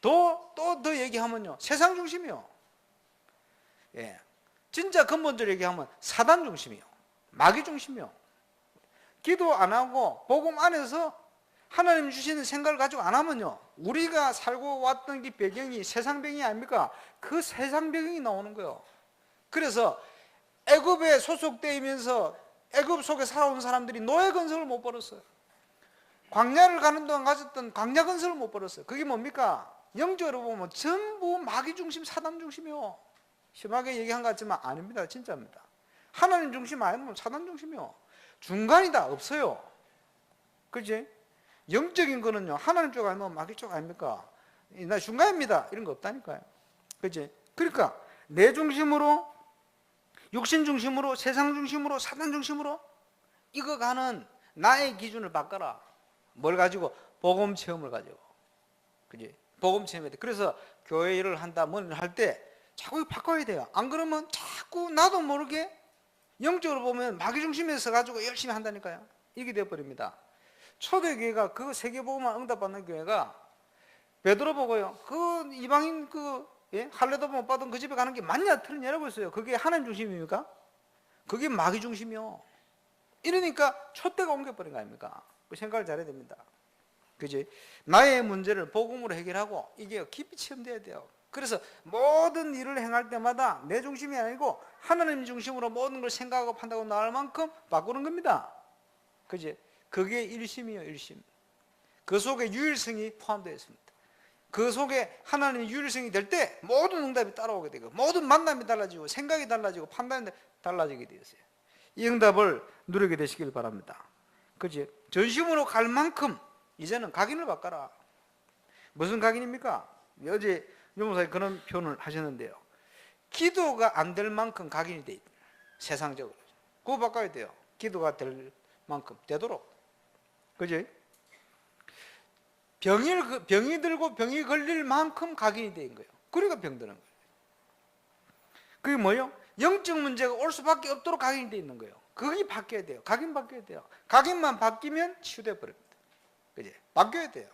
또 더 얘기하면요, 세상 중심이요. 예, 진짜 근본적으로 얘기하면 사단 중심이요, 마귀 중심이요. 기도 안 하고 복음 안에서 하나님 주시는 생각을 가지고 안 하면요, 우리가 살고 왔던 이 배경이 세상 배경이 아닙니까? 그 세상 배경이 나오는 거예요. 그래서 애굽에 소속되면서 애굽 속에 살아온 사람들이 노예 건설을 못 벌었어요. 광야를 가는 동안 가졌던 광야 건설을 못 벌었어요. 그게 뭡니까? 영적으로 보면 전부 마귀 중심, 사단 중심이요. 심하게 얘기한 것 같지만 아닙니다. 진짜입니다. 하나님 중심 아니면 사단 중심이요. 중간이다 없어요. 그치? 영적인 거는요, 하나님 쪽 아니면 마귀 쪽 아닙니까? 나 중간입니다. 이런 거 없다니까요. 그치? 그러니까 내 중심으로, 육신 중심으로, 세상 중심으로, 사단 중심으로 이거 가는 나의 기준을 바꿔라. 뭘 가지고? 복음 체험을 가지고. 그지? 복음 체험에. 그래서 교회 일을 한다, 뭘 할 때 자꾸 바꿔야 돼요. 안 그러면 자꾸 나도 모르게 영적으로 보면 마귀 중심에서 가지고 열심히 한다니까요. 이게 되어버립니다. 초대교회가 그 세계복음만 응답받는 교회가 베드로 보고요, 그 이방인 할례도 못 받은 그 집에 가는 게 맞냐 틀리냐고 했어요. 그게 하나님 중심입니까? 그게 마귀 중심이요. 이러니까 촛대가 옮겨버린 거 아닙니까? 그 생각을 잘해야 됩니다. 그지? 나의 문제를 복음으로 해결하고 이게 깊이 체험돼야 돼요. 그래서 모든 일을 행할 때마다 내 중심이 아니고 하나님 중심으로 모든 걸 생각하고 판단하고 나갈 만큼 바꾸는 겁니다. 그지? 그게 일심이요, 일심. 그 속에 유일성이 포함되어 있습니다. 그 속에 하나님의 유일성이 될 때 모든 응답이 따라오게 되고 모든 만남이 달라지고 생각이 달라지고 판단이 달라지게 되었어요. 이 응답을 누리게 되시길 바랍니다. 그지? 전심으로 갈 만큼 이제는 각인을 바꿔라. 무슨 각인입니까? 어제 유목사님 그런 표현을 하셨는데요. 기도가 안 될 만큼 각인이 돼 있다. 세상적으로. 그거 바꿔야 돼요. 기도가 될 만큼 되도록. 그지? 병이 들고 병이 걸릴 만큼 각인이 된 거예요. 그러니까 병드는 거예요. 그게 뭐예요? 영적 문제가 올 수밖에 없도록 각인이 돼 있는 거예요. 그게 바뀌어야 돼요. 각인 바뀌어야 돼요. 각인만 바뀌면 치유돼 버립니다. 그지? 바뀌어야 돼요.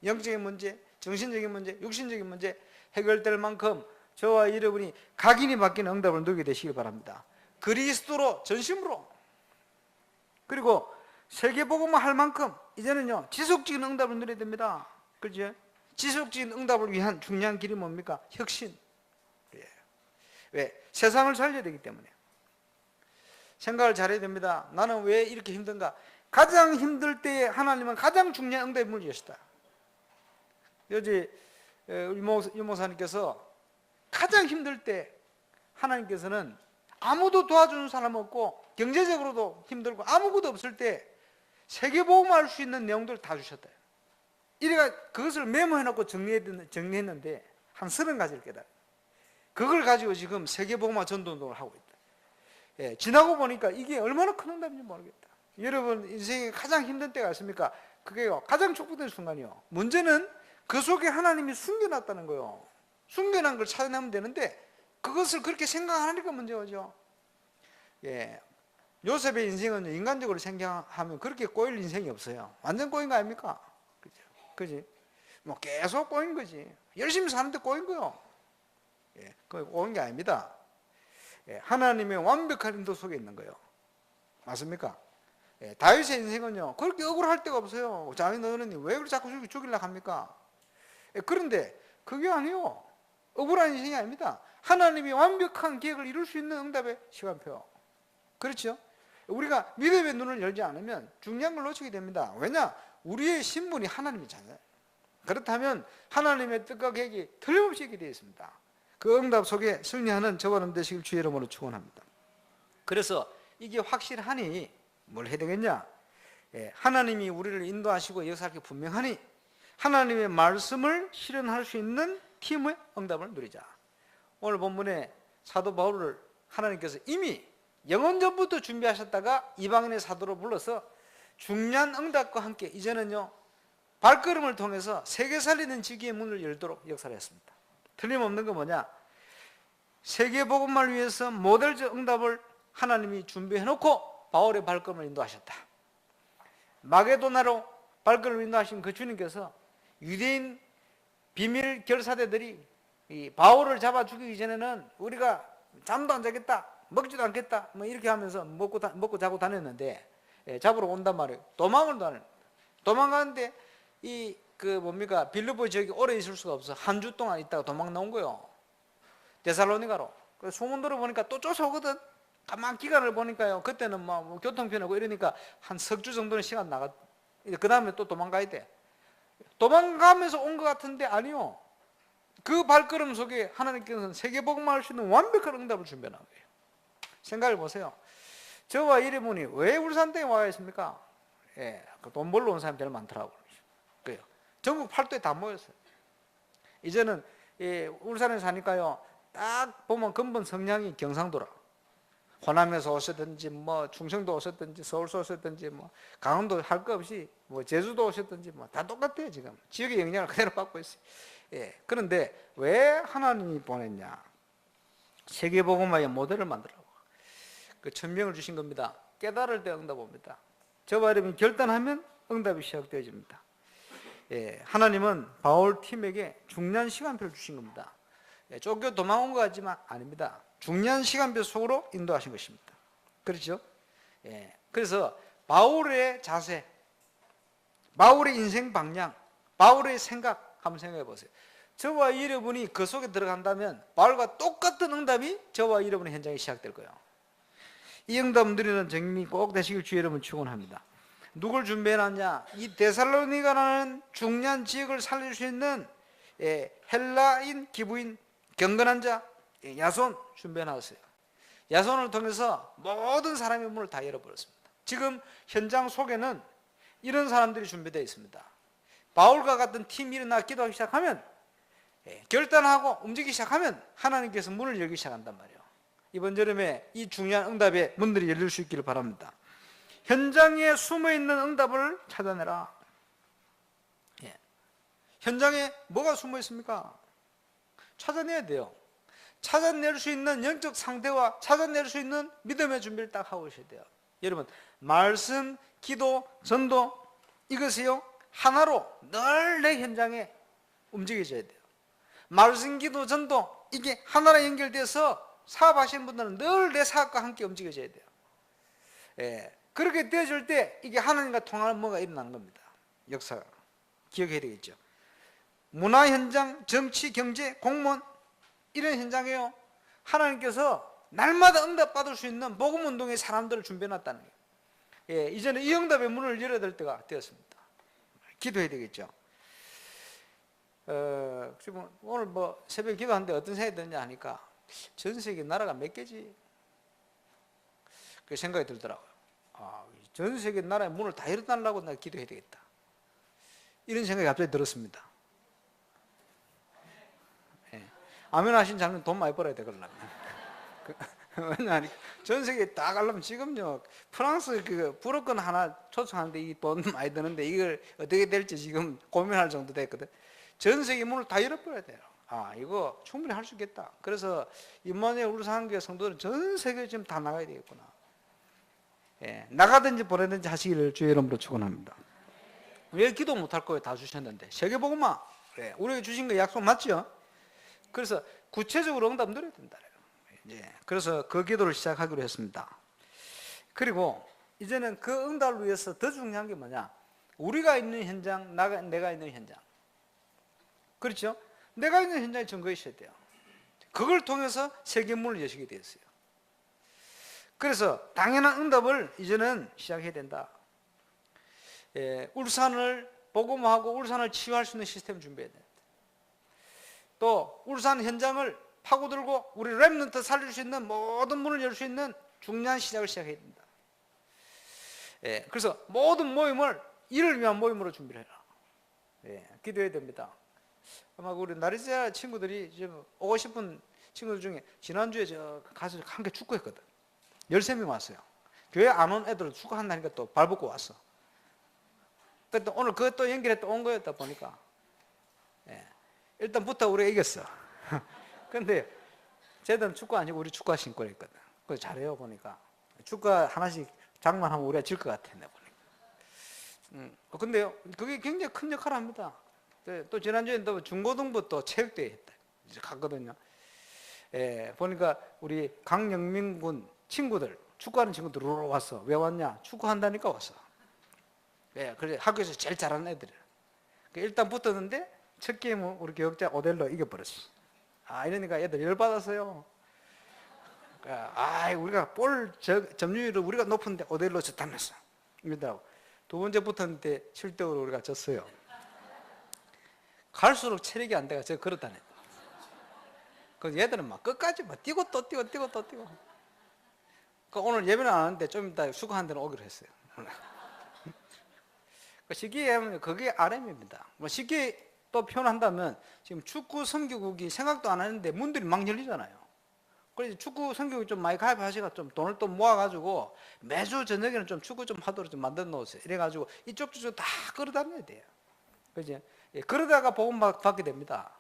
영적인 문제, 정신적인 문제, 육신적인 문제 해결될 만큼 저와 여러분이 각인이 바뀌는 응답을 누리게 되시길 바랍니다. 그리스도로 전심으로. 그리고 세계복음을 할 만큼 이제는요 지속적인 응답을 누려야 됩니다. 그렇죠? 지속적인 응답을 위한 중요한 길이 뭡니까? 혁신. 예. 왜? 세상을 살려야 되기 때문에. 생각을 잘해야 됩니다. 나는 왜 이렇게 힘든가? 가장 힘들 때에 하나님은 가장 중요한 응답의 문을 여시다. 여기 유목사님께서 가장 힘들 때 하나님께서는 아무도 도와주는 사람 없고 경제적으로도 힘들고 아무것도 없을 때 세계복음할 수 있는 내용들을 다 주셨다. 이래가 그것을 메모해놓고 정리했는데 한 30가지를 깨달아요. 그걸 가지고 지금 세계복음화 전도운동을 하고 있다. 예, 지나고 보니까 이게 얼마나 큰 응답인지 모르겠다. 여러분 인생에 가장 힘든 때가 있습니까? 그게요 가장 축복된 순간이요. 문제는 그 속에 하나님이 숨겨놨다는 거예요. 숨겨놓은 걸 찾아내면 되는데 그것을 그렇게 생각 안 하니까 문제죠. 예, 요셉의 인생은 인간적으로 생각하면 그렇게 꼬일 인생이 없어요. 완전 꼬인 거 아닙니까? 그죠? 그지? 뭐 계속 꼬인 거지. 열심히 사는데 꼬인 거요. 예, 그 꼬인 게 아닙니다. 예, 하나님의 완벽한 인도 속에 있는 거예요. 맞습니까? 예, 다윗의 인생은요 그렇게 억울할 데가 없어요. 자기 너는 왜 그렇게 자꾸 죽이려고 합니까? 예, 그런데 그게 아니요 억울한 인생이 아닙니다. 하나님이 완벽한 계획을 이룰 수 있는 응답의 시간표. 그렇죠? 우리가 믿음의 눈을 열지 않으면 중요한 걸 놓치게 됩니다. 왜냐? 우리의 신분이 하나님이잖아요. 그렇다면 하나님의 뜻과 계획이 틀림없이 있게 되어 있습니다. 그 응답 속에 승리하는 저와 여러분 되시길 주의 이름으로 축원합니다. 그래서 이게 확실하니 뭘 해야 되겠냐? 예, 하나님이 우리를 인도하시고 역사할 게 분명하니 하나님의 말씀을 실현할 수 있는 팀의 응답을 누리자. 오늘 본문에 사도 바울을 하나님께서 이미 영원전부터 준비하셨다가 이방인의 사도로 불러서 중요한 응답과 함께 이제는요 발걸음을 통해서 세계 살리는 지기의 문을 열도록 역사를 했습니다. 틀림없는 건 뭐냐? 세계 복음을 위해서 모델적 응답을 하나님이 준비해놓고 바울의 발걸음을 인도하셨다. 마게도나로 발걸음을 인도하신 그 주님께서 유대인 비밀 결사대들이 이 바울을 잡아 죽이기 전에는 우리가 잠도 안 자겠다, 먹지도 않겠다, 뭐 이렇게 하면서 먹고 자고 다녔는데 잡으러 온단 말이에요. 도망을 다녀요. 도망가는데 빌립보 지역에 오래 있을 수가 없어. 한 주 동안 있다가 도망 나온 거예요. 데살로니가로. 그래서 소문 들어보니까 또 쫓아오거든. 가만 기간을 보니까요. 그때는 뭐 교통편하고 이러니까 한 석 주 정도는 시간 나가. 그 다음에 또 도망가야 돼. 도망가면서 온 것 같은데 아니요. 그 발걸음 속에 하나님께서는 세계복음화할 수 있는 완벽한 응답을 준비한 거예요. 생각해 보세요. 저와 여러분이 왜 울산대에 와 있습니까? 예, 돈 벌러 온 사람이 제일 많더라고요. 그래요. 전국 팔도에 다 모였어요. 이제는 울산에 사니까요. 딱 보면 근본 성향이 경상도라. 호남에서 오셨든지 뭐 충청도 오셨든지 서울서 오셨든지 뭐 강원도 할 거 없이 뭐 제주도 오셨든지 뭐 다 똑같아요. 지금 지역의 영향을 그대로 받고 있어요. 예. 그런데 왜 하나님이 보냈냐? 세계복음화의 모델을 만들라고. 그 천명을 주신 겁니다. 깨달을 때 응답 옵니다. 저와 여러분이 결단하면 응답이 시작되어집니다. 예. 하나님은 바울 팀에게 중요한 시간표를 주신 겁니다. 예. 쫓겨 도망온 것 같지만 아닙니다. 중요한 시간표 속으로 인도하신 것입니다. 그렇죠? 예. 그래서 바울의 자세, 바울의 인생 방향, 바울의 생각 한번 생각해 보세요. 저와 여러분이 그 속에 들어간다면 바울과 똑같은 응답이 저와 여러분의 현장에 시작될 거예요. 이 응답 누리는 정리 꼭 되시길 주의 여러분 축원합니다. 누굴 준비해놨냐? 이 데살로니가라는 중요한 지역을 살릴 수 있는 헬라인, 기부인, 경건한 자, 야손 준비해놨어요. 야손을 통해서 모든 사람의 문을 다 열어버렸습니다. 지금 현장 속에는 이런 사람들이 준비되어 있습니다. 바울과 같은 팀이 일어나 기도하기 시작하면 결단하고 움직이기 시작하면 하나님께서 문을 열기 시작한단 말이에요. 이번 여름에 이 중요한 응답의 문들이 열릴 수 있기를 바랍니다. 현장에 숨어있는 응답을 찾아내라. 예. 현장에 뭐가 숨어 있습니까? 찾아내야 돼요. 찾아낼 수 있는 영적 상태와 찾아낼 수 있는 믿음의 준비를 딱 하고 계셔야 돼요. 여러분, 말씀, 기도, 전도 이것이요 하나로 늘 내 현장에 움직여져야 돼요. 말씀기도 전도 이게 하나로 연결돼서 사업하시는 분들은 늘 내 사업과 함께 움직여져야 돼요. 예, 그렇게 되어질 때 이게 하나님과 통하는 뭐가 일어나는 겁니다. 역사가. 기억해야 되겠죠. 문화 현장, 정치, 경제, 공무원 이런 현장에요. 하나님께서 날마다 응답받을 수 있는 복음운동의 사람들을 준비해놨다는 거예요. 예, 이제는 이 응답의 문을 열어야 될 때가 되었습니다. 기도해야 되겠죠. 지금 오늘 뭐 새벽 기도하는데 어떤 생각이 드느냐 하니까 전 세계 나라가 몇 개지? 그 생각이 들더라고요. 전 세계 나라의 문을 다 열어달라고 내가 기도해야 되겠다. 이런 생각이 갑자기 들었습니다. 예. 아멘 하신 자는 돈 많이 벌어야 돼, 그러려면. 왜냐하면 전 세계에 다 가려면 지금요, 프랑스 그 불어권 하나 초청하는데 이 돈 많이 드는데 이걸 어떻게 될지 지금 고민할 정도 됐거든. 전 세계 문을 다 열어버려야 돼요. 이거 충분히 할 수 있겠다. 그래서 임마누엘 울산교회 성도들은 전 세계에 지금 다 나가야 되겠구나. 예, 나가든지 보내든지 하시기를 주의 이름으로 축원합니다. 왜 기도 못할 거예요? 다 주셨는데. 세계복음화. 그래, 우리에게 주신 거 약속 맞죠? 그래서 구체적으로 응답 누려야 된다. 예, 그래서 그 기도를 시작하기로 했습니다. 그리고 이제는 그 응답을 위해서 더 중요한 게 뭐냐? 우리가 있는 현장, 내가 있는 현장. 그렇죠? 내가 있는 현장에 증거해 있어야 돼요. 그걸 통해서 세계문을 여시게 되었어요. 그래서 당연한 응답을 이제는 시작해야 된다. 예, 울산을 복음화하고 울산을 치유할 수 있는 시스템을 준비해야 된다. 또 울산 현장을 파고들고 우리 렘넌트 살릴 수 있는 모든 문을 열 수 있는 중요한 시작을 시작해야 된다. 예, 그래서 모든 모임을 이를 위한 모임으로 준비를 해라. 예, 기도해야 됩니다. 아마 우리 나리자 친구들이 지금 오고 싶은 친구들 중에 지난주에 저 가서 함께 축구했거든. 13명 왔어요. 교회 안 온 애들은 축구한다니까 또 발벗고 왔어. 또 오늘 그것도 연결해 또 온 거였다 보니까. 예, 일단부터 우리가 이겼어. 근데 쟤들은 축구 아니고 우리 축구화 신고 있거든. 그래서 잘해요 보니까. 축구화 하나씩 장만하면 우리가 질 것 같아 내 보니까. 근데요, 그게 굉장히 큰 역할을 합니다. 또 지난주에 또 중고등부 또 체육대회 했다. 이제 갔거든요. 예, 보니까 우리 강영민 군 친구들, 축구하는 친구들 왔어. 왜 왔냐? 축구한다니까 왔어. 예, 그래서 학교에서 제일 잘하는 애들이야. 일단 붙었는데 첫 게임은 우리 교역자 오델로 이겨버렸어. 이러니까 애들 열받았어요. 우리가 볼 점유율을 우리가 높은데 오델로 졌다면서. 이러다고. 두 번째 붙었는데 7대5로 우리가 졌어요. 갈수록 체력이 안 돼가 제가 그렇다네. 그래서 얘들은 막 끝까지 막 뛰고 또 뛰고. 그러니까 오늘 예배는 안 하는데 좀 이따 수고하는 데는 오기로 했어요. 쉽게 얘기하면 그게 RM입니다. 뭐 쉽게 또 표현한다면 지금 축구 선교국이 생각도 안 하는데 문들이 막 열리잖아요. 그래서 축구 선교국이 좀 많이 가입하시가 좀 돈을 또 모아가지고 매주 저녁에는 좀 축구 좀 하도록 좀 만들어 놓으세요. 이래가지고 이쪽 저쪽 다 끌어다녀야 돼요. 그죠? 예, 그러다가 복음 받게 됩니다.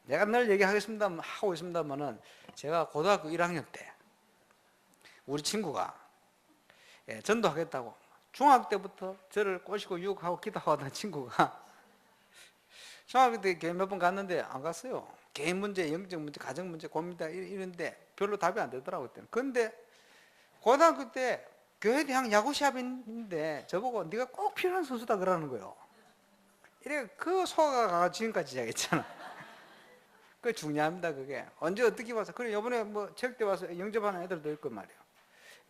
내가 늘 얘기하겠습니다 하고 있습니다만은 제가 고등학교 1학년 때 우리 친구가 전도하겠다고 중학교 때부터 저를 꼬시고 유혹하고 기도하고 하던 친구가 중학교 때 교회 몇 번 갔는데 안 갔어요. 개인 문제, 영적 문제, 가정 문제, 고민다 이런데 별로 답이 안 되더라고요. 그런데 고등학교 때 교회 대학 야구 시합인데 저보고 네가 꼭 필요한 선수다 그러는 거예요. 이래 그 소가가 지금까지 시작했잖아. 그게 중요합니다. 그게 언제 어떻게 와서 그래 이번에 뭐 체육대 와서 영접하는 애들도 있고 말이에요.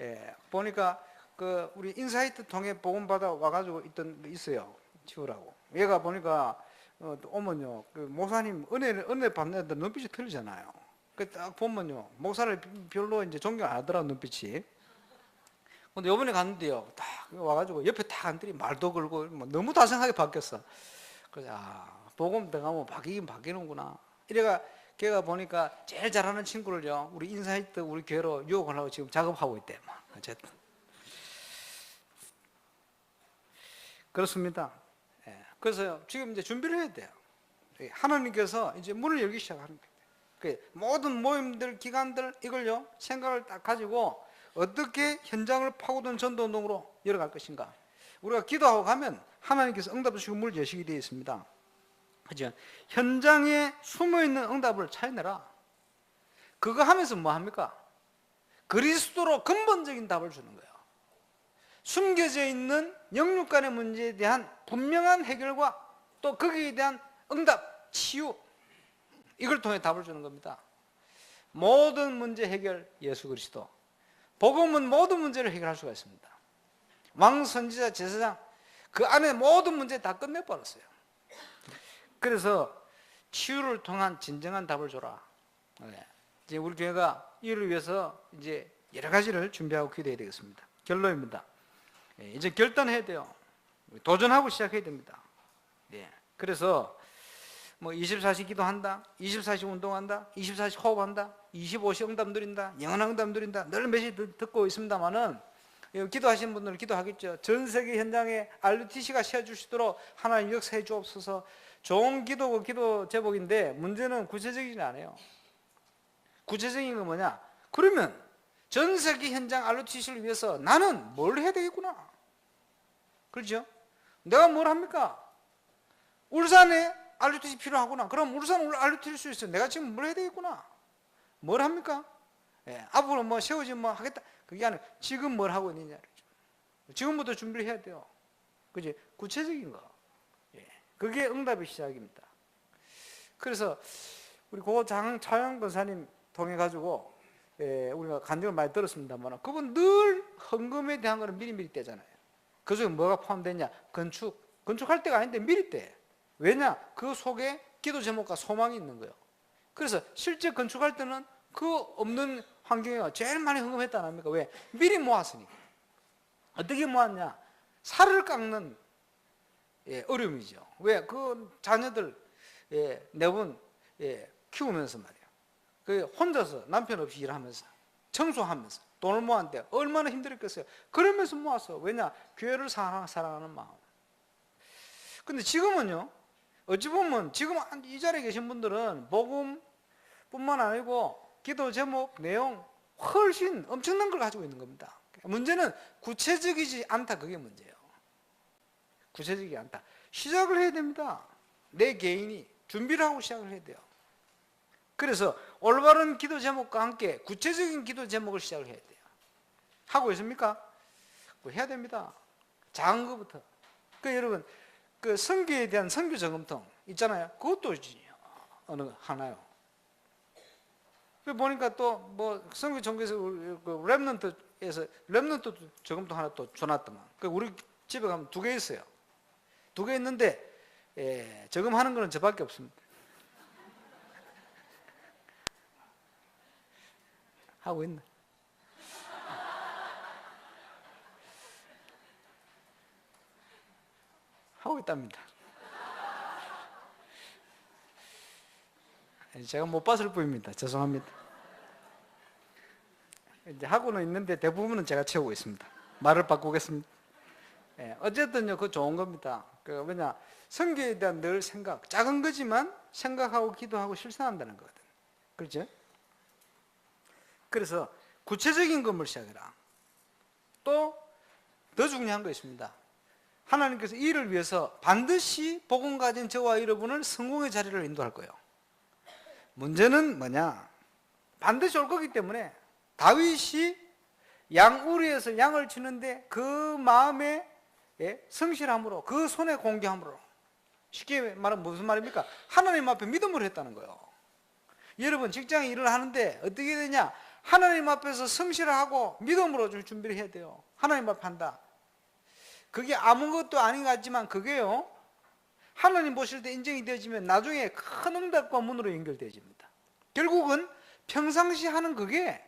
예, 보니까 그 우리 인사이트 통해 복음 받아 와가지고 있어요. 치우라고. 얘가 보니까 오면요, 그 목사님 은혜 받는 애들 눈빛이 틀리잖아요. 그 딱 보면요, 목사를 별로 이제 존경 안 하더라고 눈빛이. 근데 이번에 갔는데요, 딱 와가지고 옆에 딱 앉더니 말도 걸고 뭐 너무 다정하게 바뀌었어. 그래서 복음 들어가면 바뀌긴 바뀌는구나. 이래가 걔가 보니까 제일 잘하는 친구를요, 우리 인사이트 우리 교회로 유혹을 하고 지금 작업하고 있대. 어쨌든 그렇습니다. 예. 그래서 지금 이제 준비를 해야 돼요. 하나님께서 이제 문을 열기 시작하는 거예요. 모든 모임들, 기관들 이걸요 생각을 딱 가지고 어떻게 현장을 파고든 전도운동으로 열어갈 것인가. 우리가 기도하고 가면 하나님께서 응답 주시고 문을 여시게 되어 있습니다. 그죠? 현장에 숨어있는 응답을 찾아내라. 그거 하면서 뭐 합니까? 그리스도로 근본적인 답을 주는 거예요. 숨겨져 있는 영육 간의 문제에 대한 분명한 해결과 또 거기에 대한 응답, 치유, 이걸 통해 답을 주는 겁니다. 모든 문제 해결 예수 그리스도. 복음은 모든 문제를 해결할 수가 있습니다. 왕, 선지자, 제사장 그 안에 모든 문제 다 끝내버렸어요. 그래서 치유를 통한 진정한 답을 줘라. 이제 우리 교회가 이를 위해서 이제 여러 가지를 준비하고 기도해야 되겠습니다. 결론입니다. 이제 결단해야 돼요. 도전하고 시작해야 됩니다. 그래서 뭐 24시 기도한다, 24시 운동한다, 24시 호흡한다, 25시 응답 누린다, 영원한 응답 누린다, 늘 메시지 듣고 있습니다만은 기도하시는 분들은 기도하겠죠. 전 세계 현장에 RUTC가 세워주시도록 하나님 역사해 주옵소서. 좋은 기도고 기도 제목인데 문제는 구체적이지 않아요. 구체적인 건 뭐냐? 그러면 전 세계 현장 RUTC를 위해서 나는 뭘 해야 되겠구나. 그렇죠? 내가 뭘 합니까? 울산에 RUTC 필요하구나. 그럼 울산 RUTC일 수 있어. 내가 지금 뭘 해야 되겠구나. 뭘 합니까? 앞으로 뭐 세우지 뭐 하겠다. 그게 아니라 지금 뭘 하고 있느냐. 지금부터 준비를 해야 돼요. 그지? 구체적인 거. 그게 응답의 시작입니다. 그래서 우리 고 차영 권사님 통해 가지고 우리가 간증을 많이 들었습니다만 그분 늘 헌금에 대한 거는 미리미리 떼잖아요. 그 중에 뭐가 포함되냐? 건축할 때가 아닌데 미리 떼. 왜냐? 그 속에 기도 제목과 소망이 있는 거예요. 그래서 실제 건축할 때는 그 없는 환경에 제일 많이 헌금했다 안 합니까? 왜? 미리 모았으니까. 어떻게 모았냐? 살을 깎는 어려움이죠. 왜? 그 자녀들 네 분 키우면서 말이에요. 그 혼자서 남편 없이 일하면서 청소하면서 돈을 모았는데 얼마나 힘들었겠어요. 그러면서 모았어. 왜냐? 교회를 사랑하는 마음. 근데 지금은요, 어찌 보면 지금 이 자리에 계신 분들은 복음뿐만 아니고 기도 제목, 내용 훨씬 엄청난 걸 가지고 있는 겁니다. 문제는 구체적이지 않다. 그게 문제예요. 구체적이지 않다. 시작을 해야 됩니다. 내 개인이 준비를 하고 시작을 해야 돼요. 그래서 올바른 기도 제목과 함께 구체적인 기도 제목을 시작을 해야 돼요. 하고 있습니까? 해야 됩니다. 작은 것부터. 여러분, 그 선교에 대한 선교 저금통 있잖아요. 그것도 어느 하나요. 보니까 또 뭐 선교 전교에서 그 렘넌트 저금통 하나 또 줘놨더만. 우리 집에 가면 2개 있어요. 2개 있는데 저금하는 거는 저밖에 없습니다. 하고 있네. 하고 있답니다. 제가 못 봤을 뿐입니다. 죄송합니다. 이제 하고는 있는데 대부분은 제가 채우고 있습니다. 말을 바꾸겠습니다. 어쨌든요, 그거 좋은 겁니다. 왜냐, 선교에 대한 늘 생각, 작은 거지만 생각하고 기도하고 실천한다는 거거든. 그렇죠? 그래서 구체적인 것을 시작해라. 또 더 중요한 거 있습니다. 하나님께서 이 일을 위해서 반드시 복음 가진 저와 여러분을 성공의 자리를 인도할 거예요. 문제는 뭐냐? 반드시 올 거기 때문에 다윗이 양우리에서 양을 치는데 그 마음에 성실함으로, 그 손에 공경함으로, 쉽게 말하면 무슨 말입니까? 하나님 앞에 믿음으로 했다는 거예요. 여러분 직장에 일을 하는데 어떻게 되냐? 하나님 앞에서 성실하고 믿음으로 좀 준비를 해야 돼요. 하나님 앞에 한다. 그게 아무것도 아닌 것 같지만 그게요, 하나님 보실 때 인정이 되어지면 나중에 큰 응답과 문으로 연결되어집니다. 결국은 평상시 하는 그게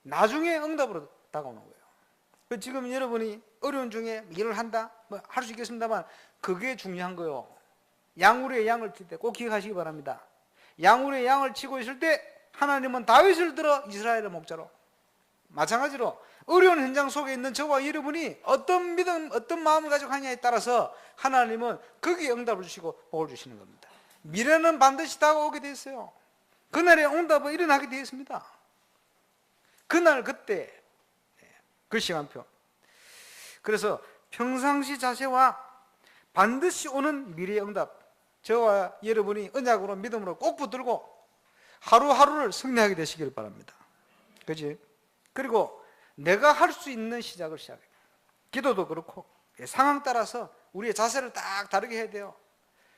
나중에 응답으로 다가오는 거예요. 지금 여러분이 어려운 중에 일을 한다? 뭐 할 수 있겠습니다만 그게 중요한 거예요. 양우리의 양을 칠 때 꼭 기억하시기 바랍니다. 양우리의 양을 치고 있을 때 하나님은 다윗을 들어 이스라엘의 목자로. 마찬가지로 어려운 현장 속에 있는 저와 여러분이 어떤 믿음, 어떤 마음을 가지고 하냐에 따라서 하나님은 거기에 응답을 주시고 복을 주시는 겁니다. 미래는 반드시 다가오게 되어 있어요. 그날에 응답은 일어나게 되어 있습니다. 그날 그때 그 시간표. 그래서 평상시 자세와 반드시 오는 미래의 응답, 저와 여러분이 언약으로 믿음으로 꼭 붙들고 하루하루를 승리하게 되시기를 바랍니다. 그지? 그리고 내가 할 수 있는 시작을 시작해요. 기도도 그렇고 상황 따라서 우리의 자세를 딱 다르게 해야 돼요.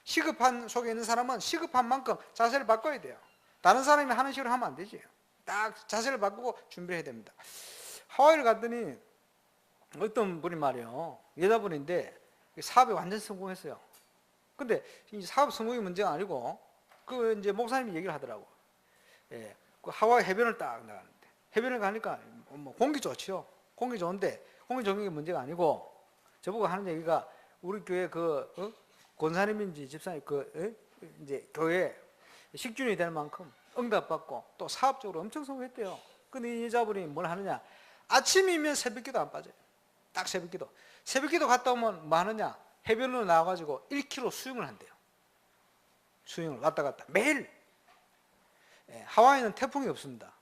시급한 속에 있는 사람은 시급한 만큼 자세를 바꿔야 돼요. 다른 사람이 하는 식으로 하면 안 되지. 딱 자세를 바꾸고 준비해야 됩니다. 하와이를 갔더니 어떤 분이 말이에요. 여자분인데 사업에 완전 성공했어요. 근데 이 사업 성공이 문제가 아니고 그 이제 목사님이 얘기를 하더라고. 예, 그 하와이 해변을 딱 나가는데 해변을 가니까 뭐 공기 좋죠. 공기 좋은데 공기 좋은 게 문제가 아니고 저보고 하는 얘기가 우리 교회 권사님인지 집사님 이제 교회 식준이 될 만큼 응답받고 또 사업적으로 엄청 성공했대요. 근데 이 여자분이 뭘 하느냐? 아침이면 새벽기도 안 빠져요. 딱 새벽기도. 새벽기도 갔다 오면 뭐 하느냐? 해변으로 나와가지고 1km 수영을 한대요. 수영을 왔다 갔다 매일. 예, 하와이는 태풍이 없습니다.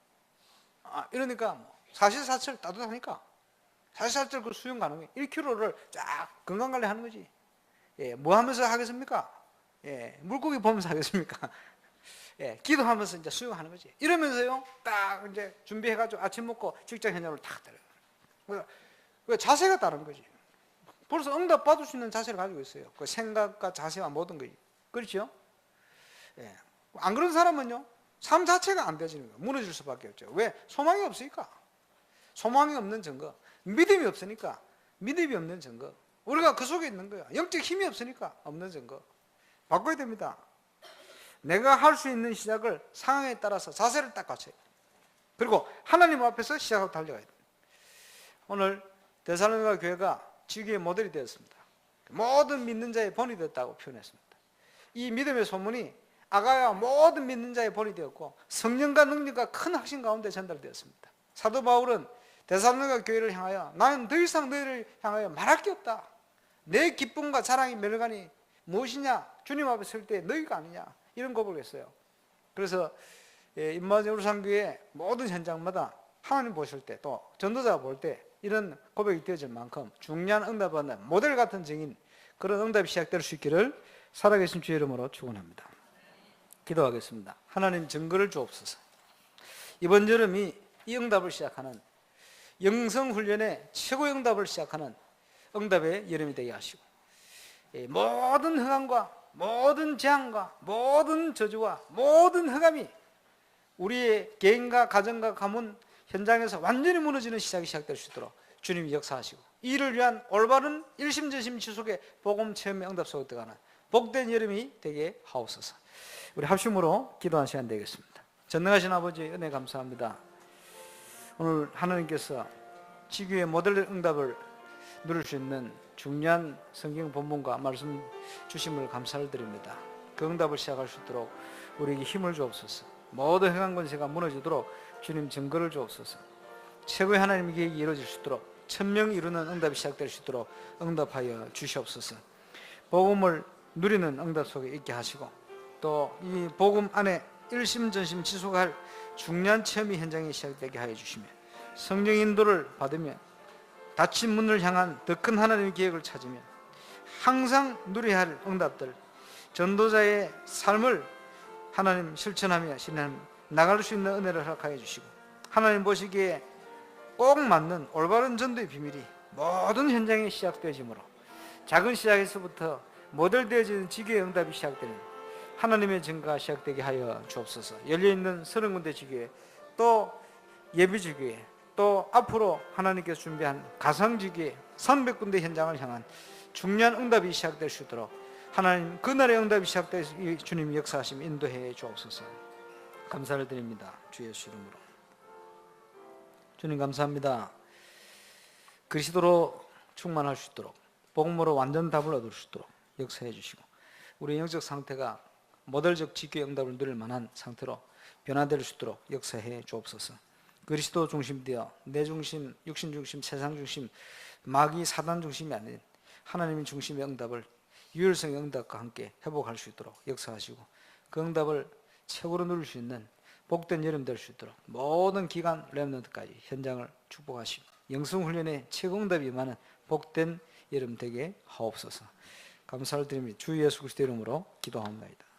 이러니까 뭐 사시사철 따뜻하니까 사시사철 그 수영 가능해. 1km를 쫙 건강관리 하는 거지. 예, 뭐 하면서 하겠습니까? 예, 물고기 보면서 하겠습니까? 예, 기도하면서 이제 수영하는 거지. 이러면서요, 딱 이제 준비해가지고 아침 먹고 직장 현장으로 탁 들어가요. 그 자세가 다른 거지. 벌써 응답 받을 수 있는 자세를 가지고 있어요. 그 생각과 자세와 모든 거지. 그렇죠? 예. 안 그런 사람은요, 삶 자체가 안 되지는 거예요. 무너질 수밖에 없죠. 왜? 소망이 없으니까. 소망이 없는 증거. 믿음이 없으니까. 믿음이 없는 증거. 우리가 그 속에 있는 거야. 영적 힘이 없으니까 없는 증거. 바꿔야 됩니다. 내가 할 수 있는 시작을 상황에 따라서 자세를 딱 갖춰야 돼. 그리고 하나님 앞에서 시작하고 달려가야 돼. 오늘 데살로니가 교회가 지교의 모델이 되었습니다. 모든 믿는 자의 본이 되었다고 표현했습니다. 이 믿음의 소문이 아가야 모든 믿는 자의 본이 되었고 성령과 능력과 큰 확신 가운데 전달되었습니다. 사도 바울은 데살로니가 교회를 향하여 나는 더 이상 너희를 향하여 말할 게 없다. 내 기쁨과 자랑이 멸관이 무엇이냐? 주님 앞에 설 때 너희가 아니냐? 이런 고백을 했어요. 그래서 임마누엘 우르산교회 모든 현장마다 하나님 보실 때 또 전도자가 볼 때 이런 고백이 되어질 만큼 중요한 응답받는 모델 같은 증인 그런 응답이 시작될 수 있기를 살아계신 주의 이름으로 축원합니다. 기도하겠습니다. 하나님 증거를 주옵소서. 이번 여름이 이 응답을 시작하는 영성훈련의 최고의 응답을 시작하는 응답의 여름이 되게 하시고 모든 흑암과 모든 재앙과 모든 저주와 모든 흑암이 우리의 개인과 가정과 가문 현장에서 완전히 무너지는 시작이 시작될 수 있도록 주님이 역사하시고 이를 위한 올바른 일심전심 지속의 복음 체험의 응답 속에 들어가는 복된 여름이 되게 하옵소서. 우리 합심으로 기도하는 시간 되겠습니다. 전능하신 아버지 은혜 감사합니다. 오늘 하나님께서 지교의 모델 응답을 누릴 수 있는 중요한 성경 본문과 말씀 주심을 감사를 드립니다. 그 응답을 시작할 수 있도록 우리에게 힘을 주옵소서. 모든 행한 권세가 무너지도록 주님 증거를 주옵소서. 최고의 하나님의 계획이 이루어질 수 있도록 천명 이루는 응답이 시작될 수 있도록 응답하여 주시옵소서. 복음을 누리는 응답 속에 있게 하시고 또 이 복음 안에 일심전심 지속할 중요한 체험이 현장에 시작되게 하여 주시며 성령 인도를 받으며 닫힌 문을 향한 더 큰 하나님의 계획을 찾으며 항상 누려야 할 응답들 전도자의 삶을 하나님 실천하며 나갈 수 있는 은혜를 허락하여 주시고 하나님 보시기에 꼭 맞는 올바른 전도의 비밀이 모든 현장에 시작되어지므로 작은 시작에서부터 모델되어지는 지교의 응답이 시작되는 하나님의 증거가 시작되게 하여 주옵소서. 열려있는 30군데 지교회 또 예비지교회 또 앞으로 하나님께서 준비한 가상지교회 300군데 현장을 향한 중요한 응답이 시작될 수 있도록 하나님 그날의 응답이 시작될 주님이 역사하시며 인도해 주옵소서. 감사를 드립니다. 주 예수 이름으로. 주님 감사합니다. 그리스도로 충만할 수 있도록 복음으로 완전 답을 얻을 수 있도록 역사해 주시고 우리 영적 상태가 모델적 지교의 응답을 누릴 만한 상태로 변화될 수 있도록 역사해 주옵소서. 그리스도 중심되어 내 중심, 육신 중심, 세상 중심, 마귀 사단 중심이 아닌 하나님의 중심의 응답을 유일성의 응답과 함께 회복할 수 있도록 역사하시고 그 응답을 최고로 누릴 수 있는 복된 여름 될 수 있도록 모든 기간 렘넌트까지 현장을 축복하시고 영성훈련의 최고 응답이 많은 복된 여러분 되게 하옵소서. 감사를 드립니다. 주 예수 그리스도 이름으로 기도합니다.